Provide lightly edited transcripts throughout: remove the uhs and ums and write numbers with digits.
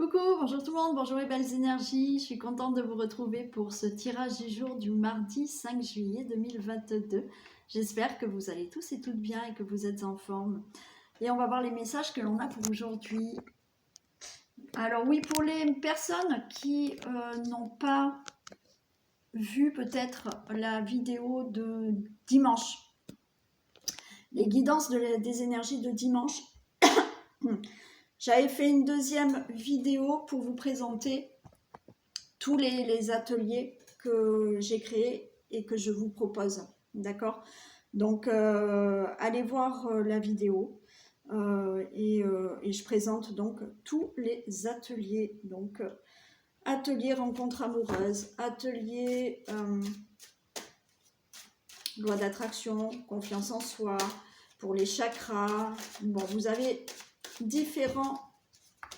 Coucou, bonjour tout le monde, bonjour les belles énergies, je suis contente de vous retrouver pour ce tirage du jour du mardi 5 juillet 2022. J'espère que vous allez tous et toutes bien et que vous êtes en forme. Et on va voir les messages que l'on a pour aujourd'hui. Alors oui, pour les personnes qui n'ont pas vu peut-être la vidéo de dimanche, les guidances des énergies de dimanche, j'avais fait une deuxième vidéo pour vous présenter tous les ateliers que j'ai créés et que je vous propose. D'accord? Donc, allez voir la vidéo et je présente donc tous les ateliers. Donc, atelier rencontre amoureuse, atelier loi d'attraction, confiance en soi, pour les chakras. Bon, vous avez différents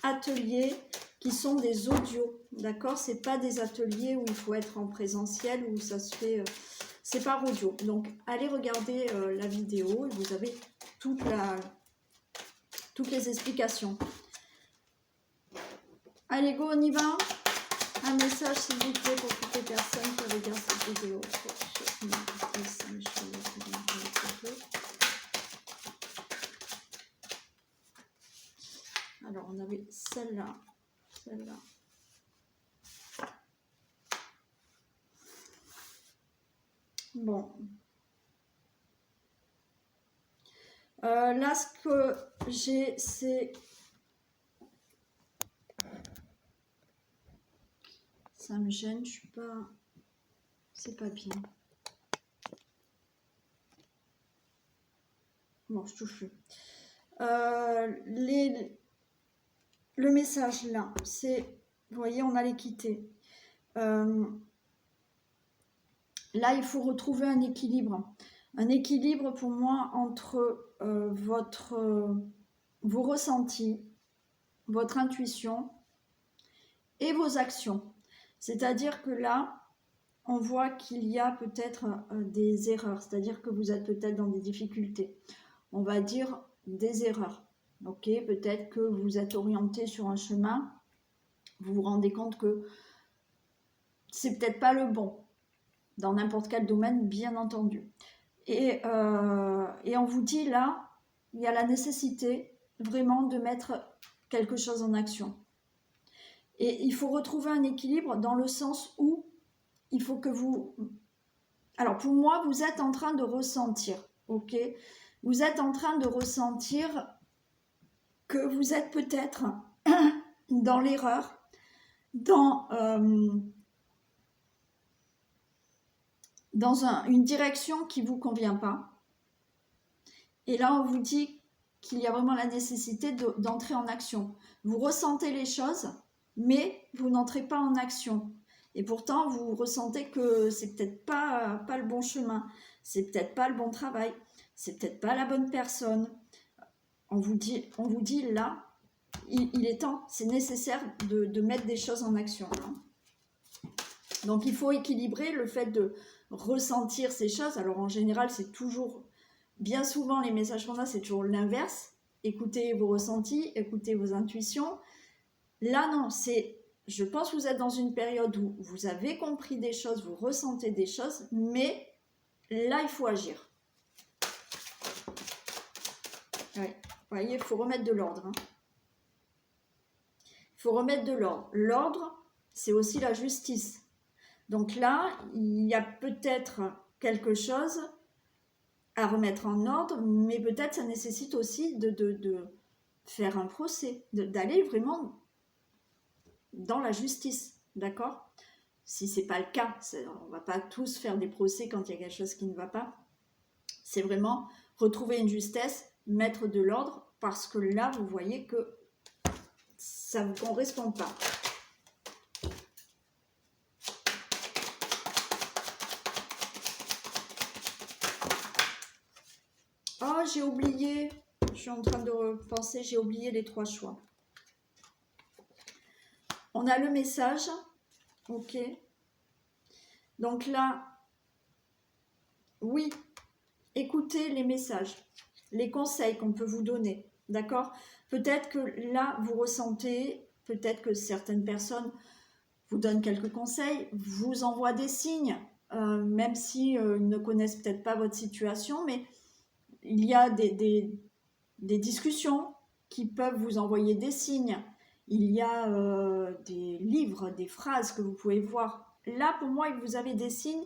ateliers qui sont des audios, d'accord? C'est pas des ateliers où il faut être en présentiel, où ça se fait, c'est par audio. Donc allez regarder la vidéo et vous avez toutes les explications. Allez go, on y va. Un message s'il vous plaît pour toutes les personnes qui regardent cette vidéo. Alors on avait celle-là. Celle-là. Bon. Là, ce que j'ai, c'est... Ça me gêne, je suis pas... C'est pas bien. Bon, je touche plus. Le message là, c'est, vous voyez, on a l'équité. Là, il faut retrouver un équilibre. Un équilibre pour moi entre vos ressentis, votre intuition et vos actions. C'est-à-dire que là, on voit qu'il y a peut-être des erreurs, c'est-à-dire que vous êtes peut-être dans des difficultés. On va dire des erreurs. Ok, peut-être que vous êtes orienté sur un chemin, vous vous rendez compte que c'est peut-être pas le bon, dans n'importe quel domaine, bien entendu. Et on vous dit là, il y a la nécessité vraiment de mettre quelque chose en action. Et il faut retrouver un équilibre dans le sens où il faut que vous... Alors pour moi, vous êtes en train de ressentir, ok? Vous êtes en train de ressentir que vous êtes peut-être dans l'erreur, dans une direction qui ne vous convient pas. Et là, on vous dit qu'il y a vraiment la nécessité d'entrer en action. Vous ressentez les choses, mais vous n'entrez pas en action. Et pourtant, vous ressentez que c'est peut-être pas le bon chemin, c'est peut-être pas le bon travail, c'est peut-être pas la bonne personne. On vous dit là, il est temps, c'est nécessaire de mettre des choses en action. Hein. Donc il faut équilibrer le fait de ressentir ces choses. Alors en général, c'est toujours, bien souvent les messages qu'on a, c'est toujours l'inverse. Écoutez vos ressentis, écoutez vos intuitions. Là non, c'est, je pense que vous êtes dans une période où vous avez compris des choses, vous ressentez des choses, mais là il faut agir. Oui. Vous voyez, il faut remettre de l'ordre. Hein. Il faut remettre de l'ordre. L'ordre, c'est aussi la justice. Donc là, il y a peut-être quelque chose à remettre en ordre, mais peut-être ça nécessite aussi de faire un procès, d'aller vraiment dans la justice, d'accord? Si ce n'est pas le cas, on ne va pas tous faire des procès quand il y a quelque chose qui ne va pas. C'est vraiment retrouver une justesse, mettre de l'ordre, parce que là, vous voyez que ça ne vous correspond pas. Oh, j'ai oublié, je suis en train de repenser, j'ai oublié les 3 choix. On a le message, ok. Donc là, oui, écoutez les messages, les conseils qu'on peut vous donner, d'accord? Peut-être que là, vous ressentez peut-être que certaines personnes vous donnent quelques conseils, vous envoient des signes, même si ils ne connaissent peut-être pas votre situation, mais il y a des discussions qui peuvent vous envoyer des signes. Il y a des livres, des phrases que vous pouvez voir. Là, pour moi, vous avez des signes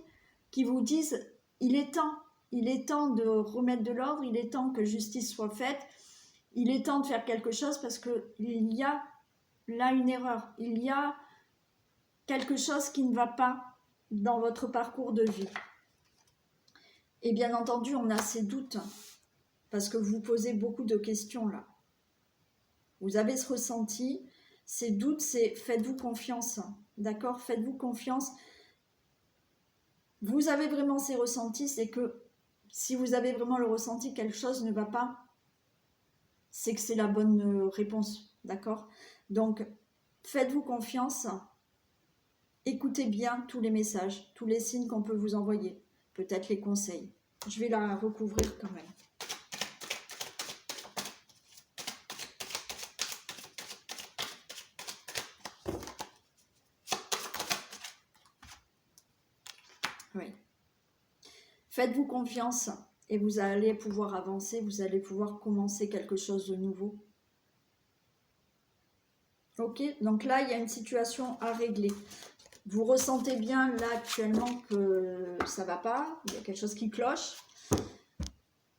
qui vous disent « il est temps de remettre de l'ordre, il est temps que justice soit faite, il est temps de faire quelque chose parce qu'il y a là une erreur, il y a quelque chose qui ne va pas dans votre parcours de vie. » Et bien entendu, on a ces doutes parce que vous posez beaucoup de questions là. Vous avez ce ressenti, ces doutes, c'est faites-vous confiance, d'accord? Faites-vous confiance. Vous avez vraiment ces ressentis, c'est que si vous avez vraiment le ressenti quelque chose ne va pas, c'est que c'est la bonne réponse, d'accord? Donc, faites-vous confiance, écoutez bien tous les messages, tous les signes qu'on peut vous envoyer, peut-être les conseils. Je vais la recouvrir quand même. Oui. Faites-vous confiance et vous allez pouvoir avancer, vous allez pouvoir commencer quelque chose de nouveau. Ok, donc là, il y a une situation à régler. Vous ressentez bien là actuellement que ça ne va pas, il y a quelque chose qui cloche.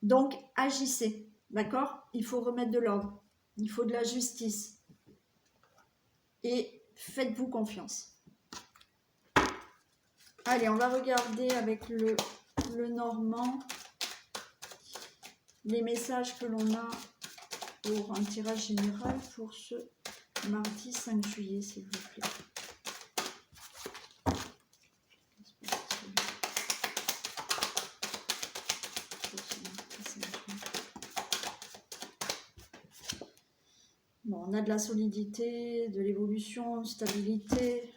Donc, agissez, d'accord? Il faut remettre de l'ordre, il faut de la justice. Et faites-vous confiance. Allez, on va regarder avec le Normand les messages que l'on a pour un tirage général pour ce mardi 5 juillet, s'il vous plaît. Bon, on a de la solidité, de l'évolution, stabilité.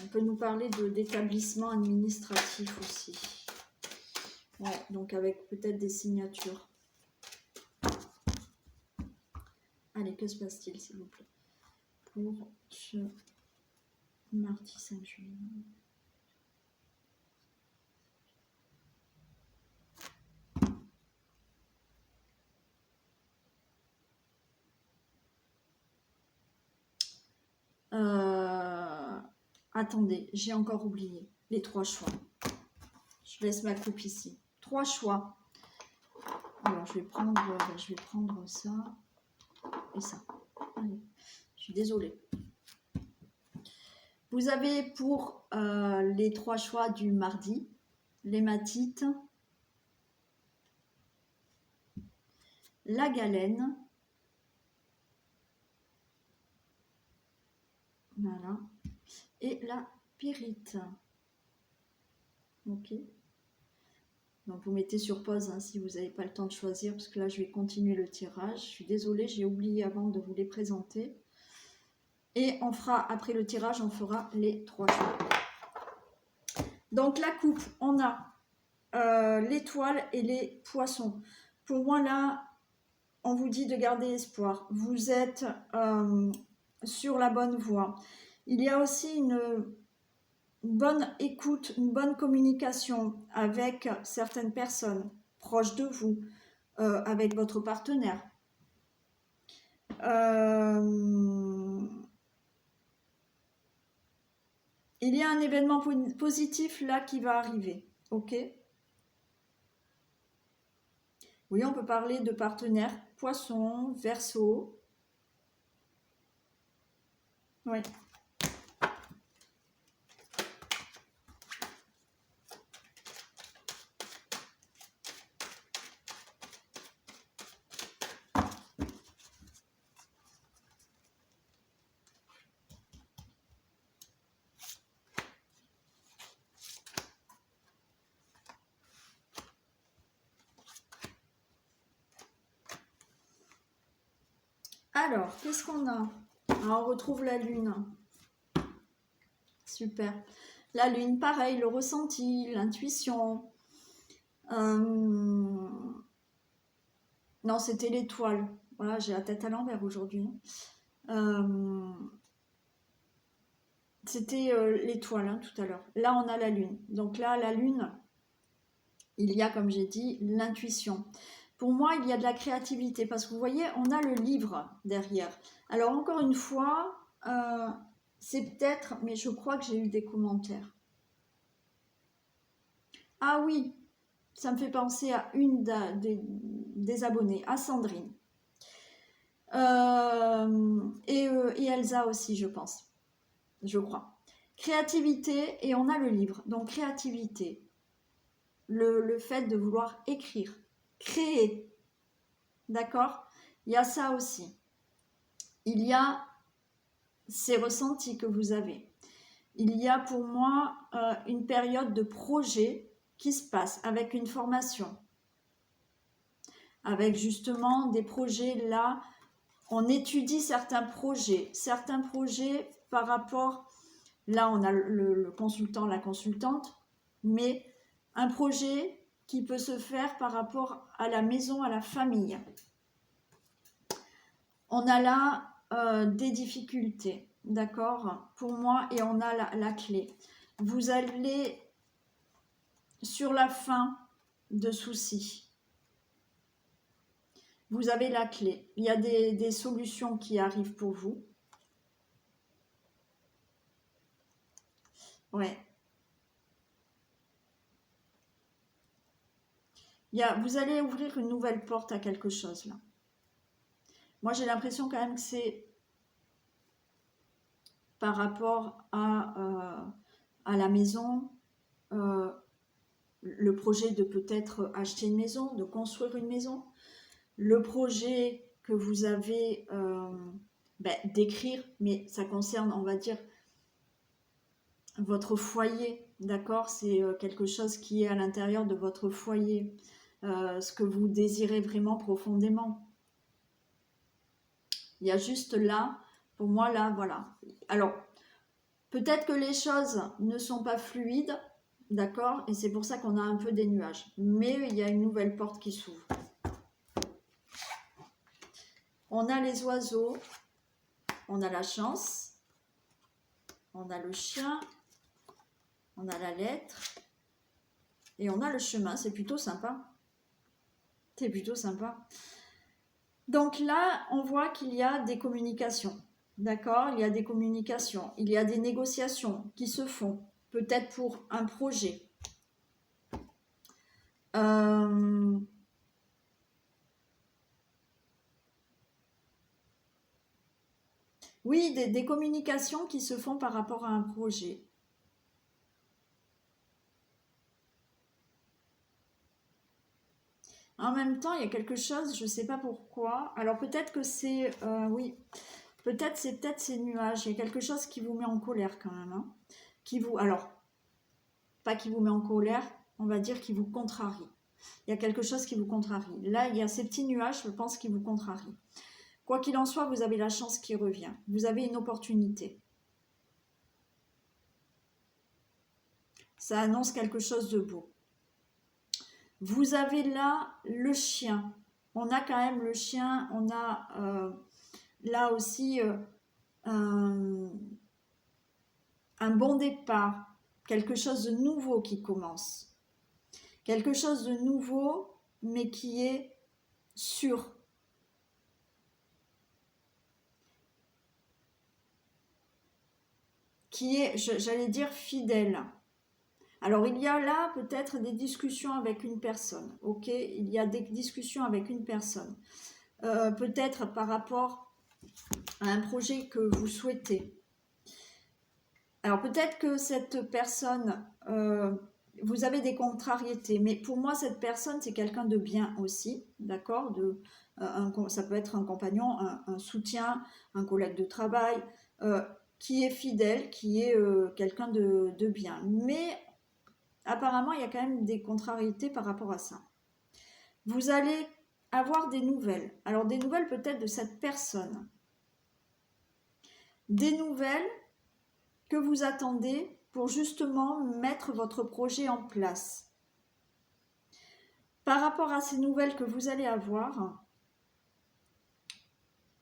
On peut nous parler d'établissement administratif aussi. Ouais, donc avec peut-être des signatures. Allez, que se passe-t-il, s'il vous plaît, pour ce mardi 5 juillet? Attendez, j'ai encore oublié les 3 choix. Je laisse ma coupe ici. 3 choix. Alors, je vais prendre ça et ça. Allez, je suis désolée. Vous avez pour les 3 choix du mardi, l'hématite, la galène, voilà, et la pyrite. Ok. Donc vous mettez sur pause hein, si vous n'avez pas le temps de choisir, parce que là je vais continuer le tirage. Je suis désolée, j'ai oublié avant de vous les présenter. Et on fera, après le tirage, on fera les 3 choix. Donc la coupe, on a l'étoile et les poissons. Pour moi là, on vous dit de garder espoir. Vous êtes sur la bonne voie. Il y a aussi une bonne écoute, une bonne communication avec certaines personnes proches de vous, avec votre partenaire. Il y a un événement positif là qui va arriver, ok? Oui, on peut parler de partenaire, Poisson, Verseau. Oui. Alors, qu'est-ce qu'on a? On retrouve la lune. Super. La lune, pareil, le ressenti, l'intuition. Non, c'était l'étoile. Voilà, j'ai la tête à l'envers aujourd'hui. C'était l'étoile hein, tout à l'heure. Là, on a la lune. Donc là, la lune, il y a, comme j'ai dit, l'intuition. Pour moi, il y a de la créativité parce que vous voyez, on a le livre derrière. Alors, encore une fois, c'est peut-être, mais je crois que j'ai eu des commentaires. Ah oui, ça me fait penser à une des abonnés, à Sandrine. Et Elsa aussi, je pense. Je crois. Créativité, et on a le livre. Donc, créativité. Le fait de vouloir écrire, créer. D'accord? Il y a ça aussi. Il y a ces ressentis que vous avez. Il y a pour moi une période de projet qui se passe avec une formation. Avec justement des projets là, on étudie certains projets par rapport, là on a le consultant, la consultante, mais un projet qui peut se faire par rapport à la maison, à la famille. On a là des difficultés, d'accord, pour moi, et on a la clé. Vous allez sur la fin de soucis. Vous avez la clé. Il y a des solutions qui arrivent pour vous. Ouais. Vous allez ouvrir une nouvelle porte à quelque chose là. Moi, j'ai l'impression quand même que c'est par rapport à la maison, le projet de peut-être acheter une maison, de construire une maison, le projet que vous avez d'écrire, mais ça concerne, on va dire, votre foyer, d'accord? C'est quelque chose qui est à l'intérieur de votre foyer, ce que vous désirez vraiment profondément. Il y a juste là, pour moi, là, voilà. Alors, peut-être que les choses ne sont pas fluides, d'accord? Et c'est pour ça qu'on a un peu des nuages. Mais il y a une nouvelle porte qui s'ouvre. On a les oiseaux, on a la chance, on a le chien, on a la lettre et on a le chemin. C'est plutôt sympa. C'est plutôt sympa. Donc là, on voit qu'il y a des communications. D'accord? Il y a des communications. Il y a des négociations qui se font. Peut-être pour un projet. Oui, des communications qui se font par rapport à un projet. En même temps, il y a quelque chose, je ne sais pas pourquoi. Alors peut-être que c'est, oui, peut-être ces nuages. Il y a quelque chose qui vous met en colère quand même. Hein, alors, pas qui vous met en colère, on va dire qui vous contrarie. Il y a quelque chose qui vous contrarie. Là, il y a ces petits nuages, je pense, qui vous contrarient. Quoi qu'il en soit, vous avez la chance qui revient. Vous avez une opportunité. Ça annonce quelque chose de beau. Vous avez là le chien. On a quand même le chien, on a là aussi un bon départ, quelque chose de nouveau qui commence. Quelque chose de nouveau, mais qui est sûr. Qui est, j'allais dire, fidèle. Alors, il y a là peut-être des discussions avec une personne, ok? Il y a des discussions avec une personne. Peut-être par rapport à un projet que vous souhaitez. Alors, peut-être que cette personne, vous avez des contrariétés, mais pour moi, cette personne, c'est quelqu'un de bien aussi, d'accord? Ça peut être un compagnon, un soutien, un collègue de travail, qui est fidèle, qui est quelqu'un de bien. Mais apparemment, il y a quand même des contrariétés par rapport à ça. Vous allez avoir des nouvelles. Alors, des nouvelles peut-être de cette personne. Des nouvelles que vous attendez pour justement mettre votre projet en place. Par rapport à ces nouvelles que vous allez avoir,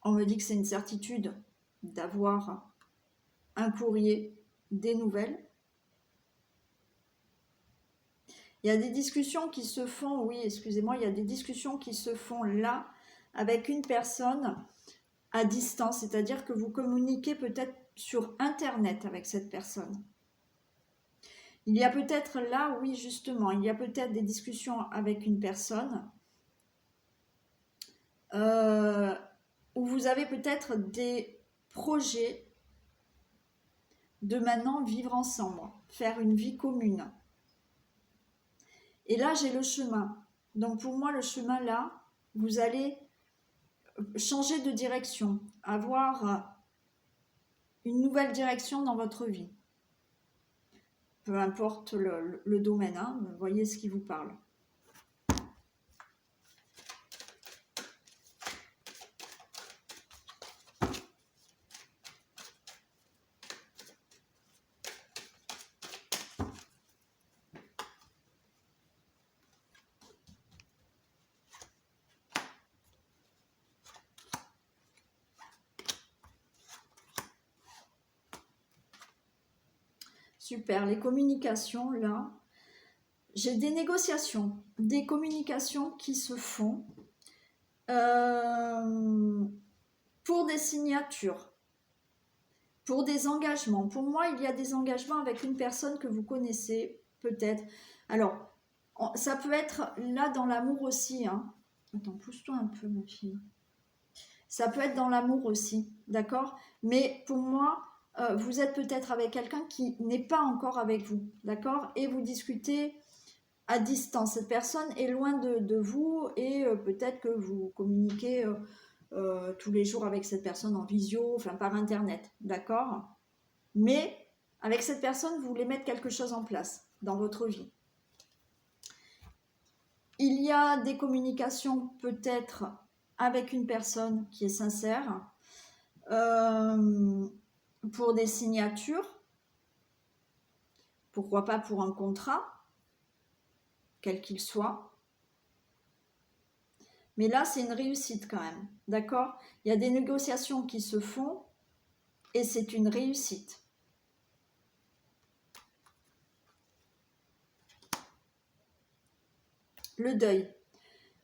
On me dit que c'est une certitude d'avoir un courrier, des nouvelles. Il y a des discussions qui se font, oui, excusez-moi, il y a des discussions qui se font là avec une personne à distance, c'est-à-dire que vous communiquez peut-être sur Internet avec cette personne. Il y a peut-être là, oui, justement, il y a peut-être des discussions avec une personne où vous avez peut-être des projets de maintenant vivre ensemble, faire une vie commune. Et là, j'ai le chemin. Donc pour moi, le chemin là, vous allez changer de direction, avoir une nouvelle direction dans votre vie. Peu importe le domaine, hein, vous voyez ce qui vous parle. Super, les communications, là, j'ai des négociations, des communications qui se font pour des signatures, pour des engagements. Pour moi, il y a des engagements avec une personne que vous connaissez, peut-être. Alors, ça peut être là dans l'amour aussi. Hein. Attends, pousse-toi un peu, ma fille. Ça peut être dans l'amour aussi, d'accord? Mais pour moi, vous êtes peut-être avec quelqu'un qui n'est pas encore avec vous, d'accord? Et vous discutez à distance. Cette personne est loin de vous et peut-être que vous communiquez tous les jours avec cette personne en visio, enfin par internet, d'accord? Mais avec cette personne, vous voulez mettre quelque chose en place dans votre vie. Il y a des communications peut-être avec une personne qui est sincère, pour des signatures, pourquoi pas pour un contrat, quel qu'il soit. Mais là, c'est une réussite quand même, d'accord? Il y a des négociations qui se font et c'est une réussite. Le deuil.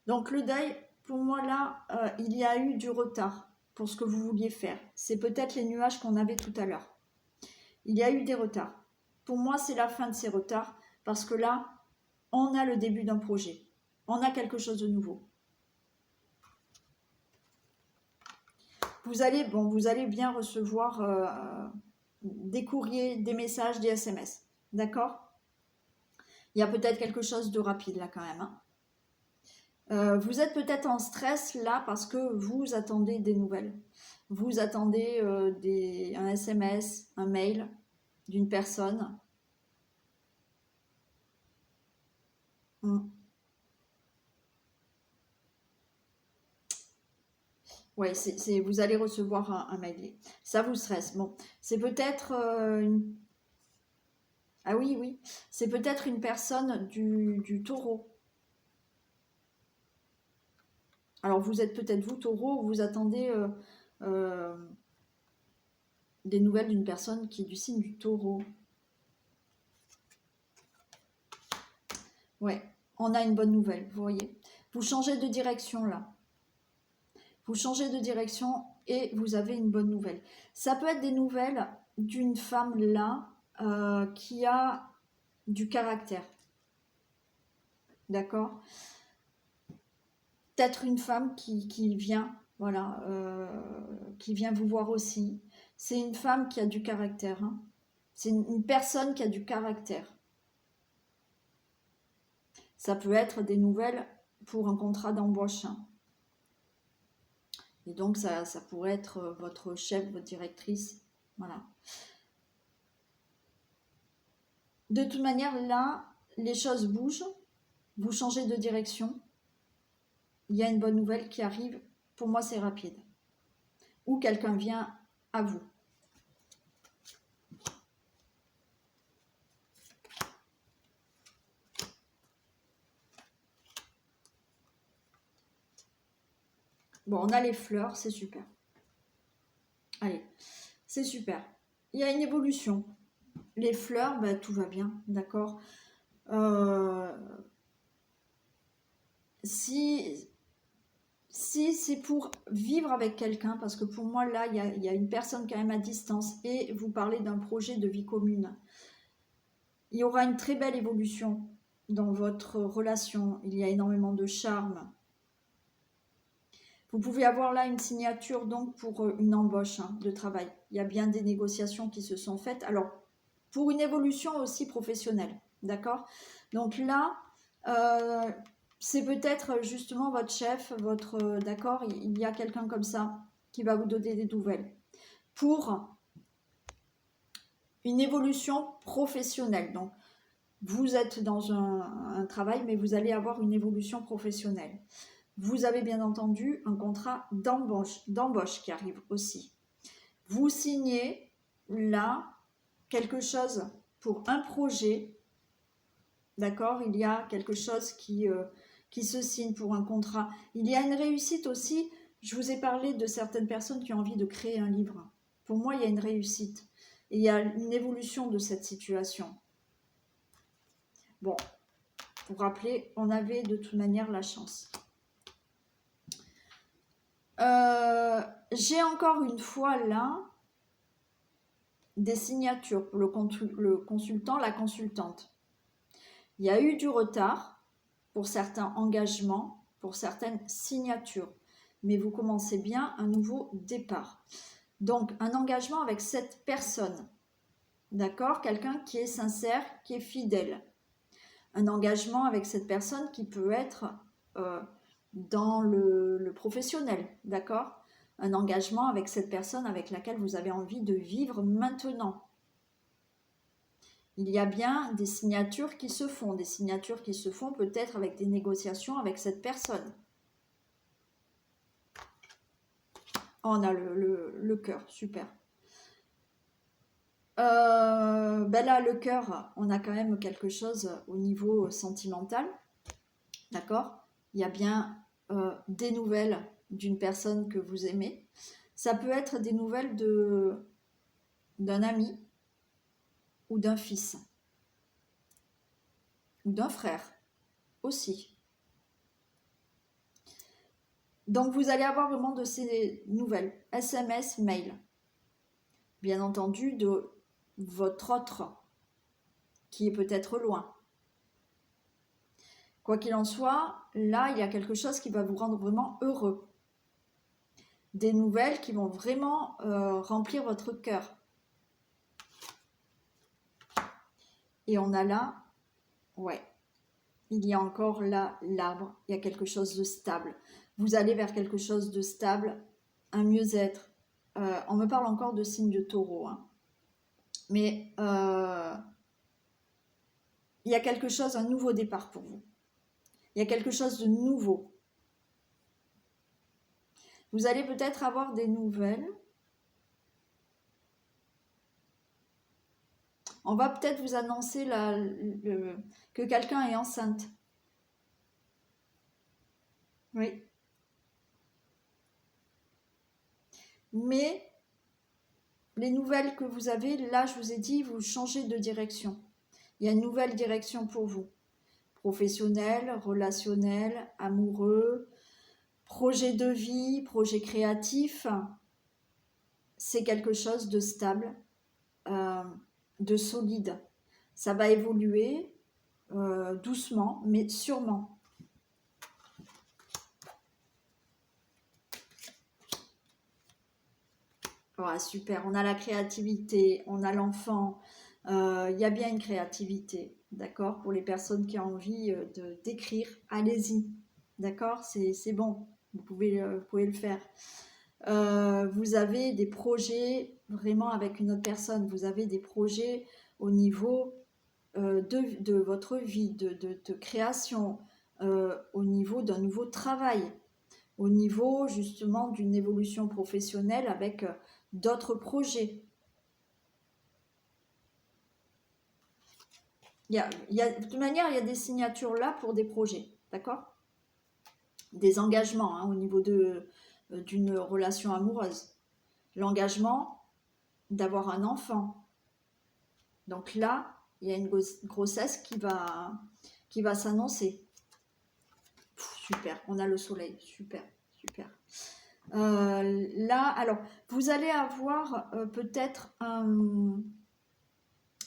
Donc le deuil, pour moi là, il y a eu du retard pour ce que vous vouliez faire. C'est peut-être les nuages qu'on avait tout à l'heure. Il y a eu des retards. Pour moi, c'est la fin de ces retards parce que là, on a le début d'un projet. On a quelque chose de nouveau. Vous allez bien recevoir des courriers, des messages, des SMS. D'accord? Il y a peut-être quelque chose de rapide là quand même. Hein. Vous êtes peut-être en stress là parce que vous attendez des nouvelles. Vous attendez un SMS, un mail d'une personne. Ouais, vous allez recevoir un mail. Ça vous stresse. Bon, c'est peut-être Ah oui, oui. C'est peut-être une personne du taureau. Alors vous êtes peut-être vous taureau, vous attendez euh, des nouvelles d'une personne qui est du signe du taureau. Ouais, on a une bonne nouvelle, vous voyez. Vous changez de direction là. Vous changez de direction et vous avez une bonne nouvelle. Ça peut être des nouvelles d'une femme là qui a du caractère. D'accord? Peut-être une femme qui vient, voilà, qui vient vous voir aussi. C'est une femme qui a du caractère. Hein. C'est une personne qui a du caractère. Ça peut être des nouvelles pour un contrat d'embauche. Hein. Et donc, ça pourrait être votre chef, votre directrice. Voilà. De toute manière, là, les choses bougent. Vous changez de direction. Il y a une bonne nouvelle qui arrive. Pour moi, c'est rapide. Ou quelqu'un vient à vous. Bon, on a les fleurs, c'est super. Allez, c'est super. Il y a une évolution. Les fleurs, bah, tout va bien, d'accord. Si c'est pour vivre avec quelqu'un, parce que pour moi, là, il y a une personne quand même à distance, et vous parlez d'un projet de vie commune, il y aura une très belle évolution dans votre relation. Il y a énormément de charme. Vous pouvez avoir là une signature donc pour une embauche de travail. Il y a bien des négociations qui se sont faites. Alors, pour une évolution aussi professionnelle, d'accord? Donc là, c'est peut-être justement votre chef, d'accord? Il y a quelqu'un comme ça qui va vous donner des nouvelles pour une évolution professionnelle. Donc, vous êtes dans un travail, mais vous allez avoir une évolution professionnelle. Vous avez bien entendu un contrat d'embauche qui arrive aussi. Vous signez là quelque chose pour un projet, d'accord? Il y a quelque chose qui se signe pour un contrat. Il y a une réussite aussi. Je vous ai parlé de certaines personnes qui ont envie de créer un livre. Pour moi, il y a une réussite. Et il y a une évolution de cette situation. Bon, pour rappeler, on avait de toute manière la chance. J'ai encore une fois là des signatures pour le consultant, la consultante. Il y a eu du retard pour certains engagements, pour certaines signatures, mais vous commencez bien un nouveau départ. Donc un engagement avec cette personne, d'accord? Quelqu'un qui est sincère, qui est fidèle. Un engagement avec cette personne qui peut être dans le professionnel, d'accord? Un engagement avec cette personne avec laquelle vous avez envie de vivre maintenant. Il y a bien des signatures qui se font peut-être avec des négociations avec cette personne. Oh, on a le cœur, super. Ben là, le cœur, on a quand même quelque chose au niveau sentimental, d'accord? Il y a bien des nouvelles d'une personne que vous aimez. Ça peut être des nouvelles d'un ami ou d'un fils ou d'un frère aussi. Donc vous allez avoir vraiment de ces nouvelles, SMS, mail. Bien entendu, de votre autre qui est peut-être loin. Quoi qu'il en soit, là, il y a quelque chose qui va vous rendre vraiment heureux. Des nouvelles qui vont vraiment remplir votre cœur. Et on a là, ouais, il y a encore là l'arbre, il y a quelque chose de stable. Vous allez vers quelque chose de stable, un mieux-être. On me parle encore de signe de taureau, hein. Mais il y a quelque chose, un nouveau départ pour vous. Il y a quelque chose de nouveau. Vous allez peut-être avoir des nouvelles. On va peut-être vous annoncer que quelqu'un est enceinte. Oui. Mais les nouvelles que vous avez, là, je vous ai dit, vous changez de direction. Il y a une nouvelle direction pour vous. Professionnel, relationnel, amoureux, projet de vie, projet créatif. C'est quelque chose de stable, de solide. Ça va évoluer doucement, mais sûrement. Oh, super, on a la créativité, on a l'enfant, il y a bien une créativité, d'accord? Pour les personnes qui ont envie d'écrire, allez-y, d'accord? C'est bon, vous pouvez le faire. Vous avez des projets vraiment avec une autre personne, vous avez des projets au niveau de votre vie, de création, au niveau d'un nouveau travail, au niveau justement d'une évolution professionnelle avec d'autres projets. De toute manière, il y a des signatures là pour des projets, d'accord? Des engagements au niveau d'une relation amoureuse. l'engagement d'avoir un enfant. Donc là, il y a une grossesse qui va s'annoncer. Super, on a le soleil, super, super. Là, alors, vous allez avoir peut-être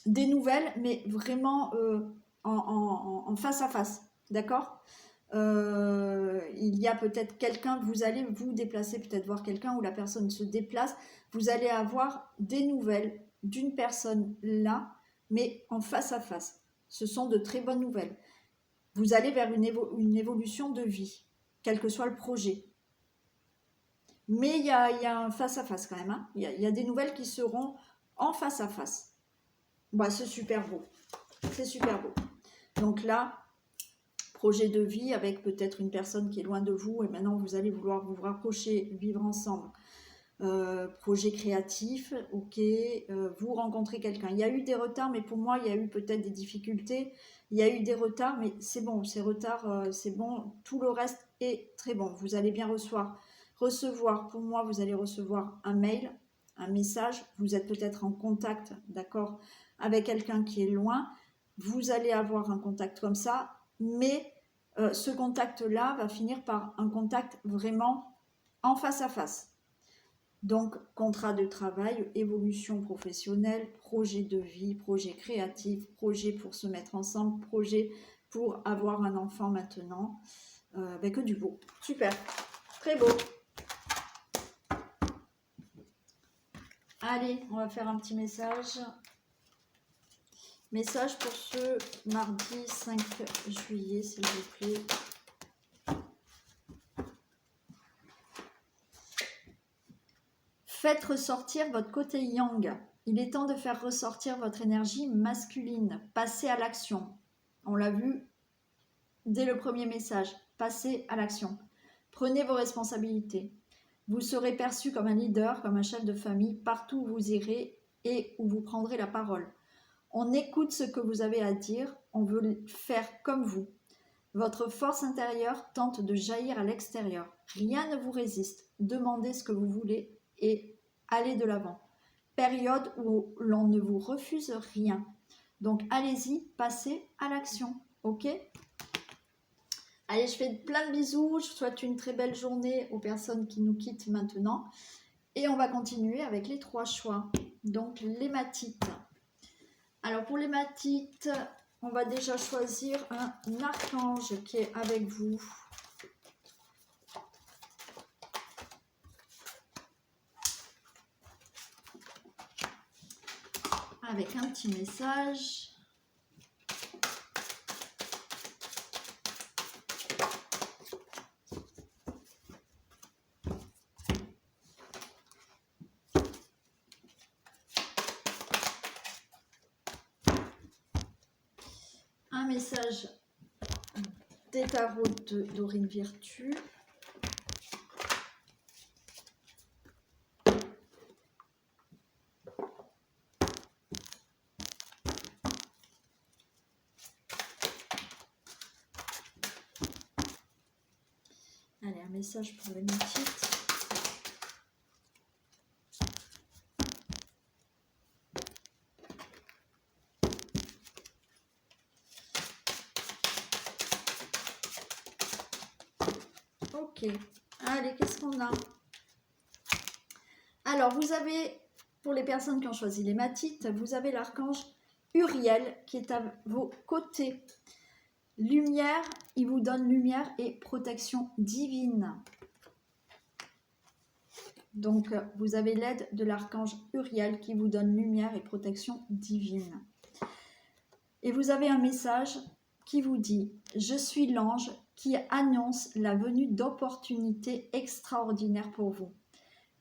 des nouvelles, mais vraiment en face à face, d'accord? Il y a peut-être quelqu'un, vous allez vous déplacer, peut-être voir quelqu'un, ou la personne se déplace, vous allez avoir des nouvelles d'une personne là, mais en face à face. Ce sont de très bonnes nouvelles. Vous allez vers une évolution de vie, quel que soit le projet. Mais il y a un face à face quand même, hein. Il y a des nouvelles qui seront en face à face. Bah, c'est super beau, c'est super beau. Donc là, projet de vie avec peut-être une personne qui est loin de vous et maintenant vous allez vouloir vous rapprocher, vivre ensemble. Projet créatif, ok, vous rencontrez quelqu'un. Il y a eu des retards, mais pour moi, il y a eu peut-être des difficultés. Il y a eu des retards, mais c'est bon, ces retards, c'est bon. Tout le reste est très bon. Vous allez bien recevoir, pour moi, vous allez recevoir un mail, un message. Vous êtes peut-être en contact, d'accord, avec quelqu'un qui est loin. Vous allez avoir un contact comme ça, mais ce contact-là va finir par un contact vraiment en face à face. Donc, contrat de travail, évolution professionnelle, projet de vie, projet créatif, projet pour se mettre ensemble, projet pour avoir un enfant maintenant. Que du beau. Super. Très beau. Allez, on va faire un petit message. Message pour ce mardi 5 juillet, s'il vous plaît. Faites ressortir votre côté yang. Il est temps de faire ressortir votre énergie masculine. Passez à l'action. On l'a vu dès le premier message. Passez à l'action. Prenez vos responsabilités. Vous serez perçu comme un leader, comme un chef de famille, partout où vous irez et où vous prendrez la parole. On écoute ce que vous avez à dire. On veut faire comme vous. Votre force intérieure tente de jaillir à l'extérieur. Rien ne vous résiste. Demandez ce que vous voulez et allez de l'avant. Période où l'on ne vous refuse rien. Donc allez-y, passez à l'action. Ok ? Allez, je fais plein de bisous. Je souhaite une très belle journée aux personnes qui nous quittent maintenant. Et on va continuer avec les 3 choix. Donc l'hématite. Alors pour l'hématite, on va déjà choisir un archange qui est avec vous. Avec un petit message. Un message des tarots de Dorine Virtue. Allez, un message pour l'hématite. Ok. Allez, qu'est-ce qu'on a? Alors, vous avez, pour les personnes qui ont choisi l'hématite, vous avez l'archange Uriel qui est à vos côtés. Lumière, il vous donne lumière et protection divine. Donc, vous avez l'aide de l'archange Uriel qui vous donne lumière et protection divine. Et vous avez un message qui vous dit « Je suis l'ange qui annonce la venue d'opportunités extraordinaires pour vous.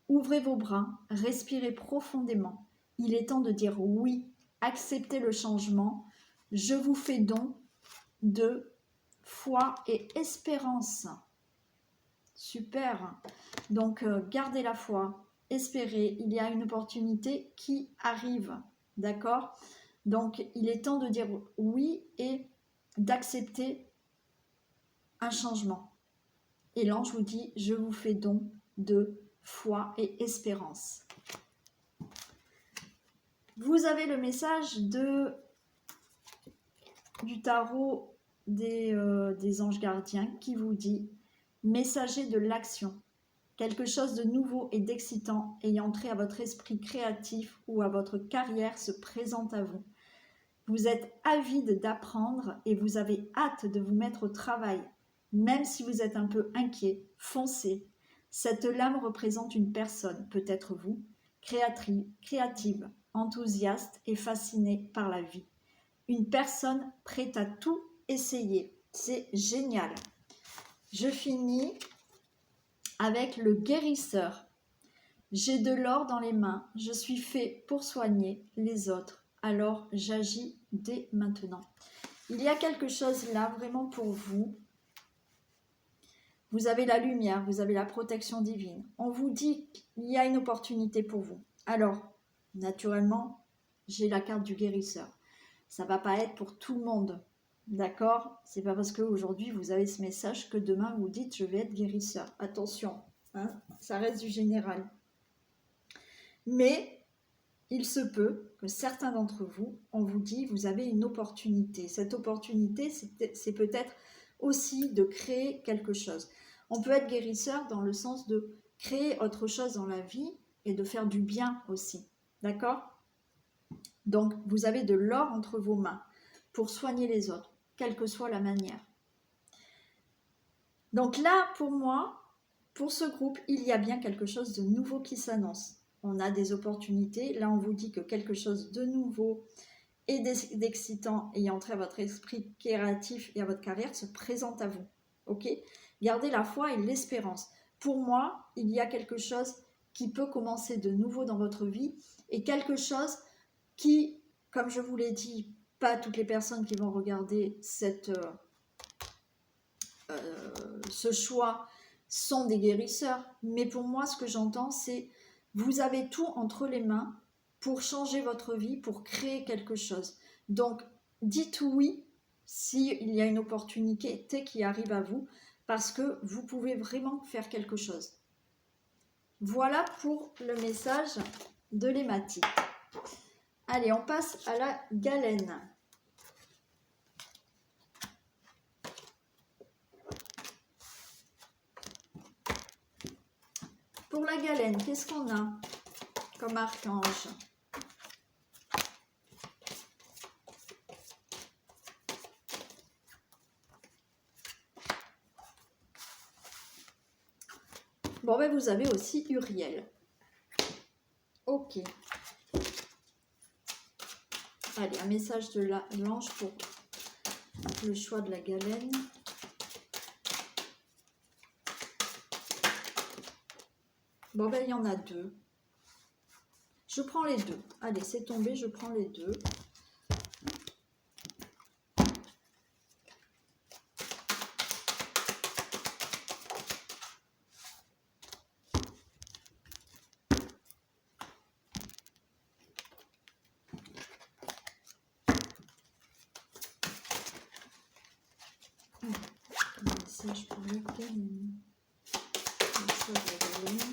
Ouvrez vos bras, respirez profondément. Il est temps de dire oui, acceptez le changement. Je vous fais don de foi et espérance. » Super. Donc, gardez la foi, espérez. Il y a une opportunité qui arrive. D'accord ? Donc, il est temps de dire oui et d'accepter un changement. Et l'ange vous dit, je vous fais don de foi et espérance. Vous avez le message du tarot des anges gardiens qui vous dit « Messager de l'action ». Quelque chose de nouveau et d'excitant ayant trait à votre esprit créatif ou à votre carrière se présente à vous. Vous êtes avide d'apprendre et vous avez hâte de vous mettre au travail. Même si vous êtes un peu inquiet, foncez. Cette lame représente une personne, peut-être vous, créative, enthousiaste et fascinée par la vie. Une personne prête à tout essayer. C'est génial. Je finis avec le guérisseur. J'ai de l'or dans les mains, je suis fait pour soigner les autres, alors j'agis dès maintenant. Il y a quelque chose là vraiment pour vous. Vous avez la lumière, vous avez la protection divine. On vous dit qu'il y a une opportunité pour vous. Alors, naturellement, j'ai la carte du guérisseur. Ça ne va pas être pour tout le monde. D'accord? C'est pas parce qu'aujourd'hui vous avez ce message que demain vous dites je vais être guérisseur. Attention, hein, ça reste du général. Mais il se peut que certains d'entre vous, on vous dit vous avez une opportunité. Cette opportunité, c'est peut-être aussi de créer quelque chose. On peut être guérisseur dans le sens de créer autre chose dans la vie et de faire du bien aussi. D'accord? Donc, vous avez de l'or entre vos mains pour soigner les autres, quelle que soit la manière. Donc là, pour moi, pour ce groupe, il y a bien quelque chose de nouveau qui s'annonce. On a des opportunités. Là, on vous dit que quelque chose de nouveau et d'excitant ayant trait à votre esprit créatif et à votre carrière se présente à vous. Ok? Gardez la foi et l'espérance. Pour moi, il y a quelque chose qui peut commencer de nouveau dans votre vie et quelque chose qui, comme je vous l'ai dit, pas toutes les personnes qui vont regarder ce choix sont des guérisseurs, mais pour moi, ce que j'entends, c'est vous avez tout entre les mains pour changer votre vie, pour créer quelque chose. Donc, dites oui s'il y a une opportunité qui arrive à vous, parce que vous pouvez vraiment faire quelque chose. Voilà pour le message de l'hématite. Allez, on passe à la galène. Pour la galène, qu'est-ce qu'on a comme archange? Bon, ben vous avez aussi Uriel. Ok. Allez, un message de l'ange pour le choix de la galène. Bon, ben il y en a deux. Je prends les deux. Allez, c'est tombé, je prends les deux. Message pour la galène. Le choix de la galène.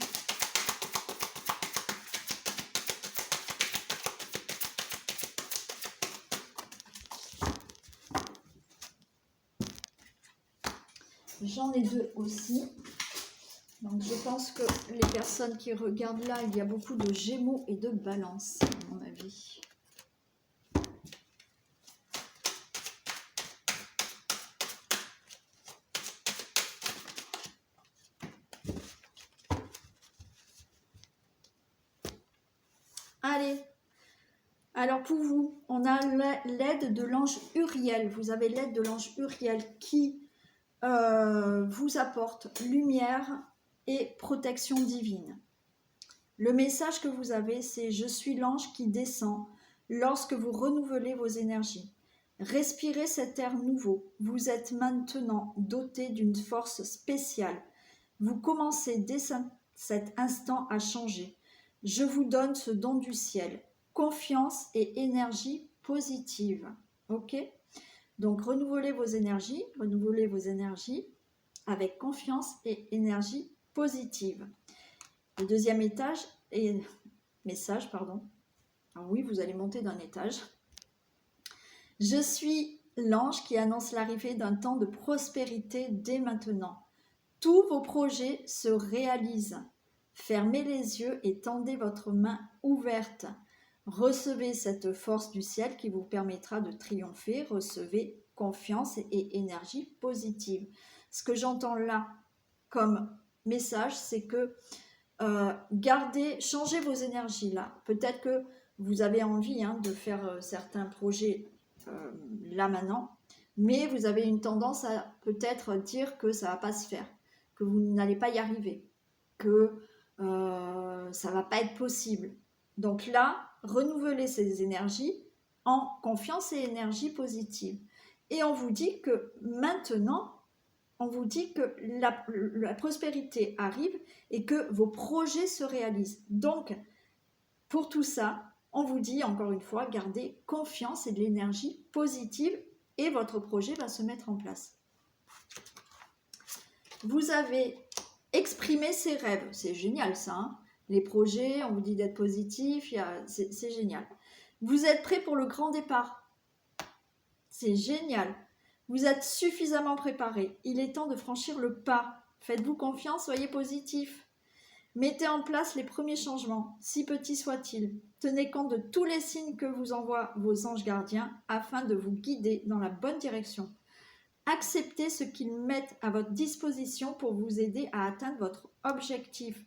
J'en ai deux aussi. Donc je pense que les personnes qui regardent là, il y a beaucoup de Gémeaux et de Balance, à mon avis. Allez, alors pour vous, on a l'aide de l'ange Uriel. Vous avez l'aide de l'ange Uriel qui vous apporte lumière et protection divine. Le message que vous avez, c'est « Je suis l'ange qui descend lorsque vous renouvelez vos énergies. Respirez cet air nouveau. Vous êtes maintenant doté d'une force spéciale. Vous commencez dès cet instant à changer. Je vous donne ce don du ciel. Confiance et énergie positive. » Ok ? Donc, renouvelez vos énergies avec confiance et énergie positive. Le deuxième étage et message, pardon. Alors oui, vous allez monter d'un étage. Je suis l'ange qui annonce l'arrivée d'un temps de prospérité dès maintenant. Tous vos projets se réalisent. Fermez les yeux et tendez votre main ouverte. Recevez cette force du ciel qui vous permettra de triompher. Recevez confiance et énergie positive. Ce que j'entends là comme message, c'est que changez vos énergies là. Peut-être que vous avez envie de faire certains projets là maintenant, mais vous avez une tendance à peut-être dire que ça ne va pas se faire, que vous n'allez pas y arriver, que ça ne va pas être possible. Donc là, renouvelez ces énergies en confiance et énergie positive. Et on vous dit que maintenant, on vous dit que la prospérité arrive et que vos projets se réalisent. Donc, pour tout ça, on vous dit encore une fois, gardez confiance et de l'énergie positive et votre projet va se mettre en place. Vous avez exprimé ses rêves, c'est génial ça, hein. Les projets, on vous dit d'être positif, c'est génial. Vous êtes prêt pour le grand départ, c'est génial. Vous êtes suffisamment préparé, il est temps de franchir le pas. Faites-vous confiance, soyez positif. Mettez en place les premiers changements, si petits soient-ils. Tenez compte de tous les signes que vous envoient vos anges gardiens afin de vous guider dans la bonne direction. Acceptez ce qu'ils mettent à votre disposition pour vous aider à atteindre votre objectif.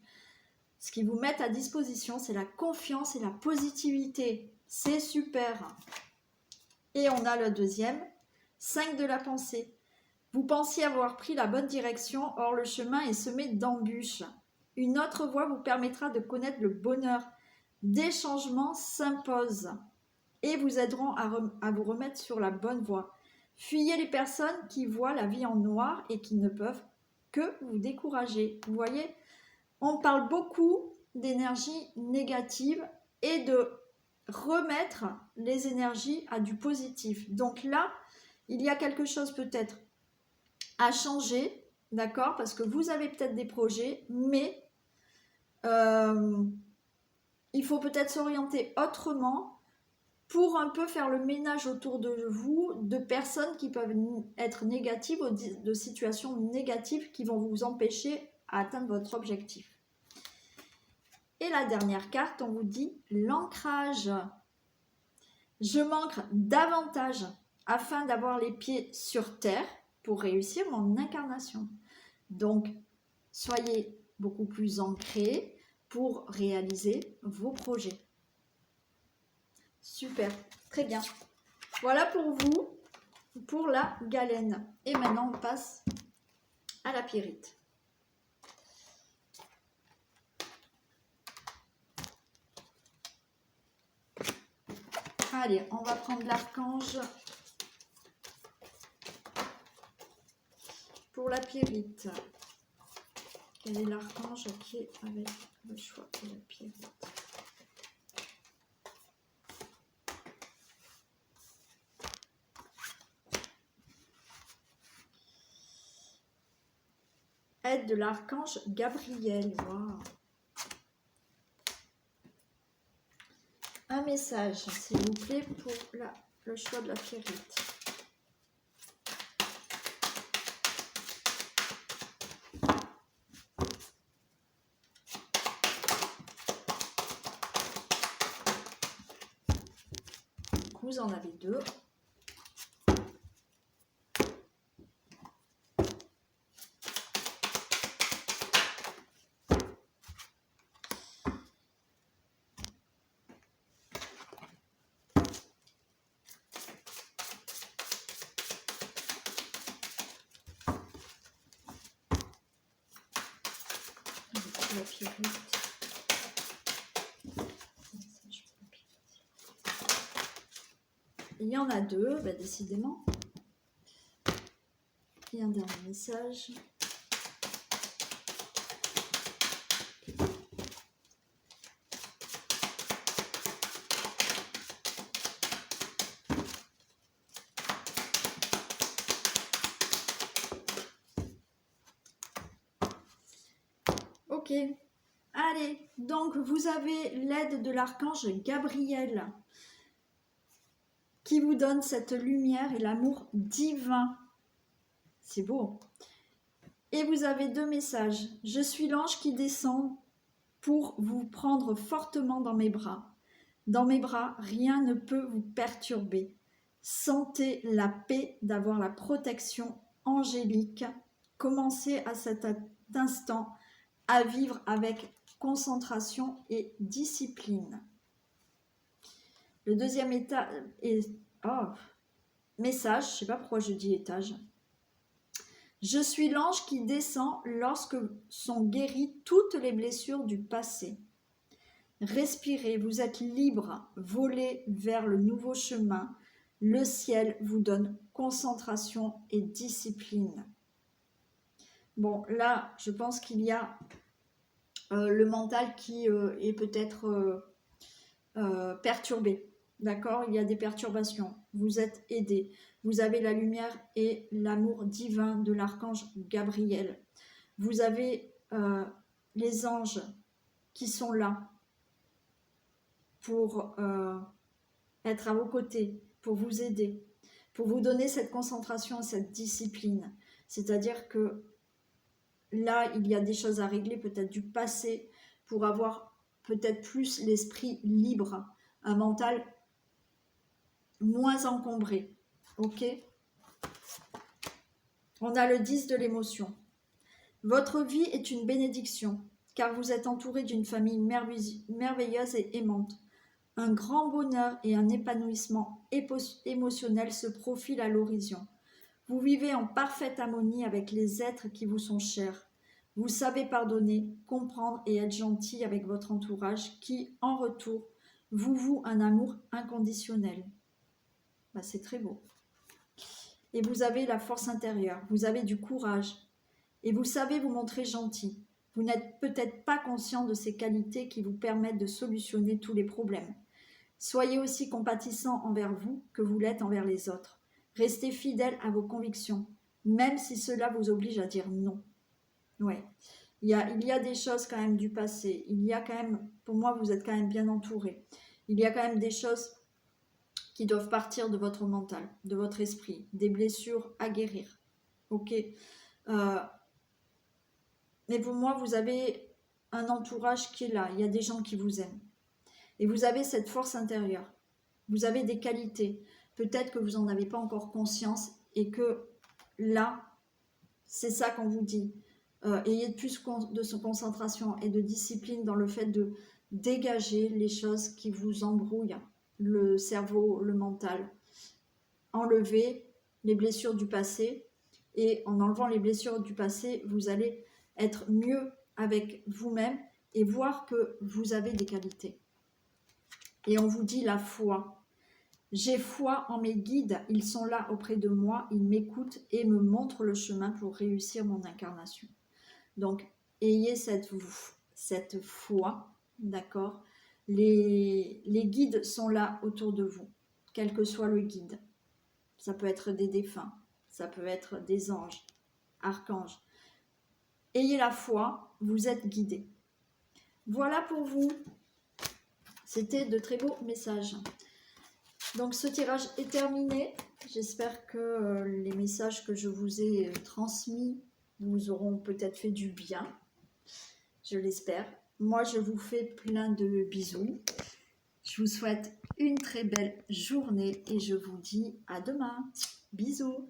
Ce qu'ils vous mettent à disposition, c'est la confiance et la positivité. C'est super. Et on a le deuxième, 5 de la pensée. Vous pensiez avoir pris la bonne direction, or le chemin est semé d'embûches. Une autre voie vous permettra de connaître le bonheur. Des changements s'imposent et vous aideront à vous remettre sur la bonne voie. Fuyez les personnes qui voient la vie en noir et qui ne peuvent que vous décourager. Vous voyez, on parle beaucoup d'énergie négative et de remettre les énergies à du positif. Donc là, il y a quelque chose peut-être à changer, d'accord? Parce que vous avez peut-être des projets, mais il faut peut-être s'orienter autrement pour un peu faire le ménage autour de vous de personnes qui peuvent être négatives ou de situations négatives qui vont vous empêcher à atteindre votre objectif. Et la dernière carte, on vous dit l'ancrage. Je m'ancre davantage afin d'avoir les pieds sur terre pour réussir mon incarnation. Donc, soyez beaucoup plus ancrés pour réaliser vos projets. Super, très bien. Voilà pour vous, pour la galène. Et maintenant, on passe à la pyrite. Allez, on va prendre l'archange pour la pyrite. Quel est l'archange qui est avec le choix de la pyrite? Aide de l'archange Gabriel. Wow. Un message, s'il vous plaît, pour le choix de la pyrite. Vous en avez deux. La pyrite. Il y en a deux, bah décidément. Et un dernier message. Ok. Allez, donc vous avez l'aide de l'archange Gabriel qui vous donne cette lumière et l'amour divin. C'est beau. Et vous avez 2 messages. Je suis l'ange qui descend pour vous prendre fortement dans mes bras. Dans mes bras, rien ne peut vous perturber. Sentez la paix d'avoir la protection angélique. Commencez à cet instant à vivre avec concentration et discipline. Le deuxième message, je ne sais pas pourquoi je dis étage. Je suis l'ange qui descend lorsque sont guéries toutes les blessures du passé. Respirez, vous êtes libre, volez vers le nouveau chemin. Le ciel vous donne concentration et discipline. Bon, là, je pense qu'il y a le mental qui est peut-être perturbé. D'accord? Il y a des perturbations. Vous êtes aidé. Vous avez la lumière et l'amour divin de l'archange Gabriel. Vous avez les anges qui sont là pour être à vos côtés, pour vous aider, pour vous donner cette concentration, cette discipline. C'est-à-dire que là, il y a des choses à régler, peut-être du passé, pour avoir peut-être plus l'esprit libre, un mental moins encombré. Ok? On a le 10 de l'émotion. Votre vie est une bénédiction, car vous êtes entouré d'une famille merveilleuse et aimante. Un grand bonheur et un épanouissement émotionnel se profilent à l'horizon. Vous vivez en parfaite harmonie avec les êtres qui vous sont chers. Vous savez pardonner, comprendre et être gentil avec votre entourage qui, en retour, vous voue un amour inconditionnel. C'est très beau. Et vous avez la force intérieure, vous avez du courage et vous savez vous montrer gentil. Vous n'êtes peut-être pas conscient de ces qualités qui vous permettent de solutionner tous les problèmes. Soyez aussi compatissant envers vous que vous l'êtes envers les autres. Restez fidèle à vos convictions, même si cela vous oblige à dire non. Ouais. Il y a des choses quand même du passé. Il y a quand même, pour moi, vous êtes quand même bien entouré. Il y a quand même des choses qui doivent partir de votre mental, de votre esprit, des blessures à guérir. Ok. Mais pour moi, vous avez un entourage qui est là. Il y a des gens qui vous aiment. Et vous avez cette force intérieure. Vous avez des qualités. Peut-être que vous n'en avez pas encore conscience et que là, c'est ça qu'on vous dit. Ayez plus de concentration et de discipline dans le fait de dégager les choses qui vous embrouillent, le cerveau, le mental. Enlevez les blessures du passé et en enlevant les blessures du passé, vous allez être mieux avec vous-même et voir que vous avez des qualités. Et on vous dit la foi. J'ai foi en mes guides, ils sont là auprès de moi, ils m'écoutent et me montrent le chemin pour réussir mon incarnation. Donc, ayez cette foi, d'accord? Les guides sont là autour de vous, quel que soit le guide. Ça peut être des défunts, ça peut être des anges, archanges. Ayez la foi, vous êtes guidés. Voilà pour vous. C'était de très beaux messages. Donc ce tirage est terminé. J'espère que les messages que je vous ai transmis vous auront peut-être fait du bien. Je l'espère. Moi, je vous fais plein de bisous. Je vous souhaite une très belle journée et je vous dis à demain. Bisous.